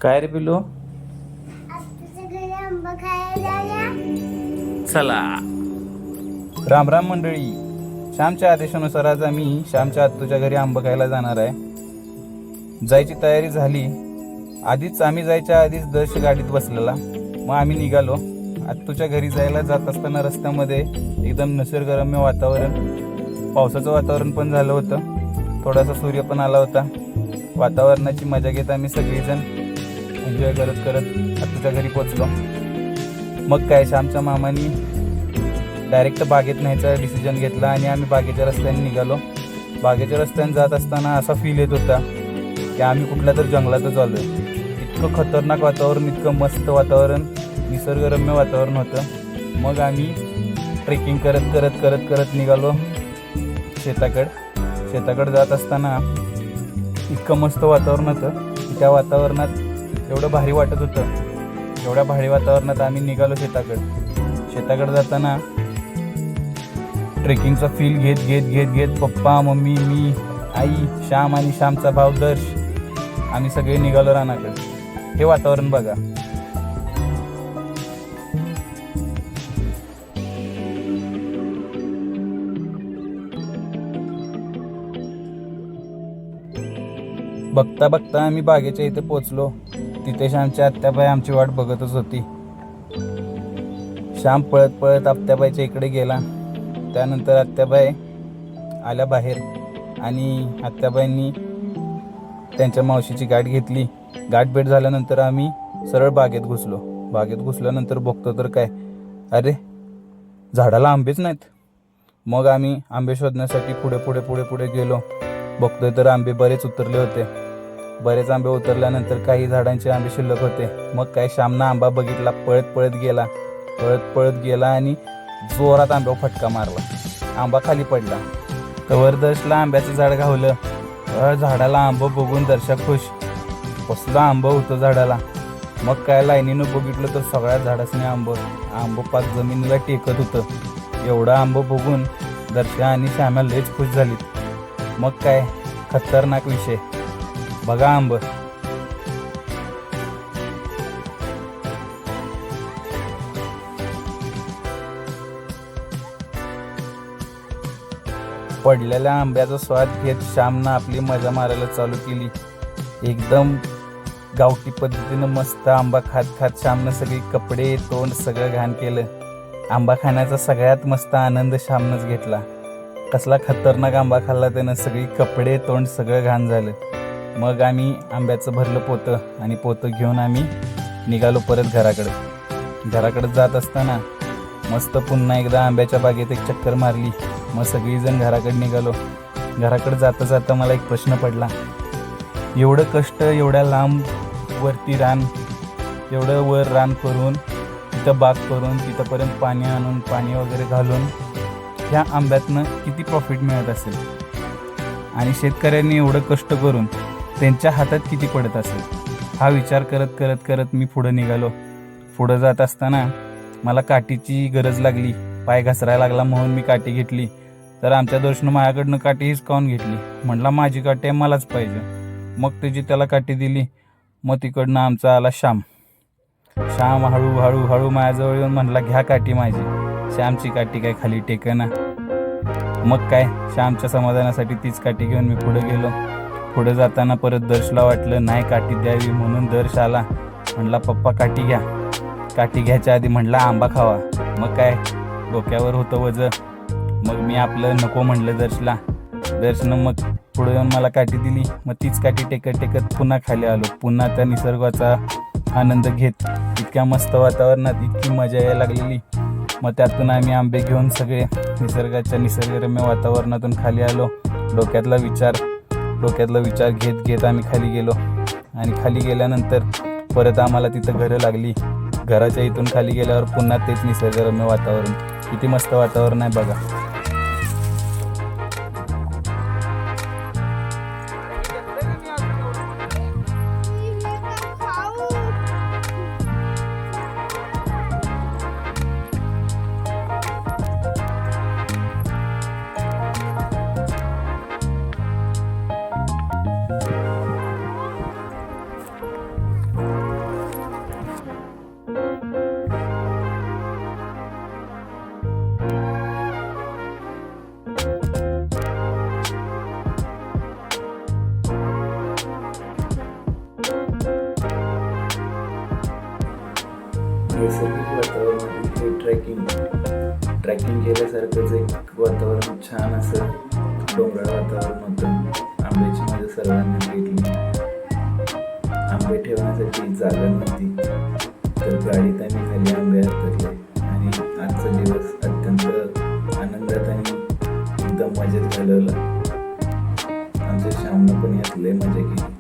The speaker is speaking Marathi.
काय रे पिलू? चला. राम राम मंडळी. श्यामच्या आदेशानुसार आज आम्ही श्यामच्या आत्तूच्या घरी आंबा खायला जाणार आहे. जायची तयारी झाली. आम्ही जायच्या आधीच दर्श गाडीत बसलेला. मग आम्ही निघालो. आत्तूच्या घरी जायला जात असताना रस्त्यामध्ये एकदम निसर्गरम्य वातावरण, पावसाचं वातावरण पण झालं होतं. थोडासा सूर्य पण आला होता. वातावरणाची मजा घेत आम्ही सगळेजण एन्जॉय करत करत आत्तूच्या घरी पोचलो. मग काय, श्यामच्या मामानी डायरेक्ट बागेत न्यायचा डिसिजन घेतला आणि आम्ही बागेच्या रस्त्याने निघालो. बागेच्या रस्त्याने जात असताना असा फील येत होता की आम्ही कुठल्या तर जंगलातच आलो आहे. इतकं खतरनाक वातावरण, इतकं मस्त वातावरण, निसर्गरम्य वातावरण होतं. मग आम्ही ट्रेकिंग करत करत करत करत निघालो शेताकडे जात असताना इतकं मस्त वातावरण होतं. त्या वातावरणात एवढं भारी वाटत होतं. एवढ्या भारी वातावरणात आम्ही निघालो शेताकडे जाताना ट्रेकिंगचा फील घेत घेत घेत घेत पप्पा, मम्मी, मी, आई, श्याम आणि श्यामचा भाव दर्श, आम्ही सगळे निघालो रानाकडे. हे वातावरण बघा. बघता बघता आम्ही बागेच्या इथे पोचलो. तिथे श्यामची आत्याबाई आमची वाट बघतच होती. श्याम पळत पळत आत्याबाईच्या इकडे गेला. त्यानंतर आत्याबाई आल्या बाहेर आणि आत्याबाईंनी त्यांच्या मावशीची गाठ घेतली. गाठ भेट झाल्यानंतर आम्ही सरळ बागेत घुसलो. बागेत घुसल्यानंतर बघतो तर काय, अरे झाडाला आंबेच नाहीत. मग आम्ही आंबे शोधण्यासाठी पुढे पुढे पुढे पुढे गेलो. बघतोय तर आंबे बरेच उतरले होते. बरेच आंबे उतरल्यानंतर काही झाडांचे आंबे शिल्लक होते. मग काय, श्यामनं आंबा बघितला, पळत पळत गेला आणि जोरात आंब्यावर फटका मारला. आंबा खाली पडला. तर दर्शला आंब्याचं झाड घावलं. झाडाला आंबं बघून दर्शा खुश. कसलं आंबं होतं झाडाला. मग काय, लाईनीनं बघितलं तर सगळ्या झाडासने आंबं पाक जमिनीला टेकत होतं. एवढं आंबं बघून दर्शा आणि श्यामा लयच खुश झालीत. मग काय, खतरनाक विषय बघा. आंबं पडलेल्या आंब्याचा स्वाद घेत श्यामनं आपली मजा मारायला चालू केली. एकदम गावठी पद्धतीनं मस्त आंबा खात खात श्यामनं सगळी कपडे, तोंड सगळं घाण केलं. आंबा खाण्याचा सगळ्यात मस्त आनंद श्यामनंच घेतला. कसला खतरनाक आंबा खाल्ला त्यानं. सगळी कपडे, तोंड सगळं घाण झालं. मग आम्ही आंब्याचं भरलं पोतं आणि पोतं घेऊन आम्ही निघालो परत घराकडे जात असताना मस्त पुन्हा एकदा आंब्याच्या बागेत एक चक्कर मारली. मग सगळीजण घराकडे निघालो. घराकडे जाता जाता मला एक प्रश्न पडला. एवढं कष्ट, एवढ्या लांब वरती रान, एवढं वर रान करून, तिथं बाग करून, तिथंपर्यंत पाणी आणून, पाणी वगैरे घालून ह्या आंब्यातनं किती प्रॉफिट मिळत असेल आणि शेतकऱ्यांनी एवढं कष्ट करून त्यांच्या हातात किती पडत असेल, हा विचार करत करत करत मी पुढं निघालो. पुढं जात असताना मला काठीची गरज लागली. पाय घसरायला लागला म्हणून मी काठी घेतली. तर आमच्या दर्शनं माझ्याकडनं काठी हिसकावून घेतली. म्हटला माझी काठी आहे, मलाच पाहिजे. मग त्याची त्याला काठी दिली. मग तिकडनं आमचा आला श्याम हळू माझ्याजवळ येऊन म्हणला, घ्या काठी माझी. श्यामची काठी काय खाली टेकेना. मग काय, श्यामच्या समाधानासाठी तीच काठी घेऊन मी पुढे गेलो. पुढे जाताना परत दर्शला वाटलं नाही काठी द्यावी, म्हणून दर्श आला. म्हणला पप्पा काठी घ्या. काठी घ्यायच्या आधी म्हणला आंबा खावा. मग काय, डोक्यावर होतं वजं. मग मी आपलं नको म्हणलं दर्शनं मग पुढे येऊन मला काठी दिली. मग तीच काठी टेकत टेकत पुन्हा खाली आलो. पुन्हा त्या निसर्गाचा आनंद घेत इतक्या मस्त वातावरणात इतकी मजा यायला लागलेली. मग त्यातून आम्ही आंबे घेऊन सगळे निसर्गरम्य वातावरणातून खाली आलो. डोक्यातला विचार घेत घेत आम्ही खाली गेलो. आणि खाली गेल्यानंतर परत आम्हाला तिथं घरं लागली. घराच्या इथून खाली गेल्यावर पुन्हा तेच निसर्गरम्य वातावरण. किती मस्त वातावरण आहे बघा. नैसर्गिक वातावरणातील हे ट्रॅकिंग केल्यासारखंच एक वातावरण, छान असं डोंगराळ वातावरण होतं. आंब्याची मजा सर्वांनी घेतली. आंबे ठेवण्यासाठी जागा नव्हती, तर गाडीत आम्ही खाली आंबे उतरले आणि आजचा दिवस अत्यंत आनंदात आणि एकदम मजेत घालवला. आमच्या श्यामनं पण यात लय मजा केली.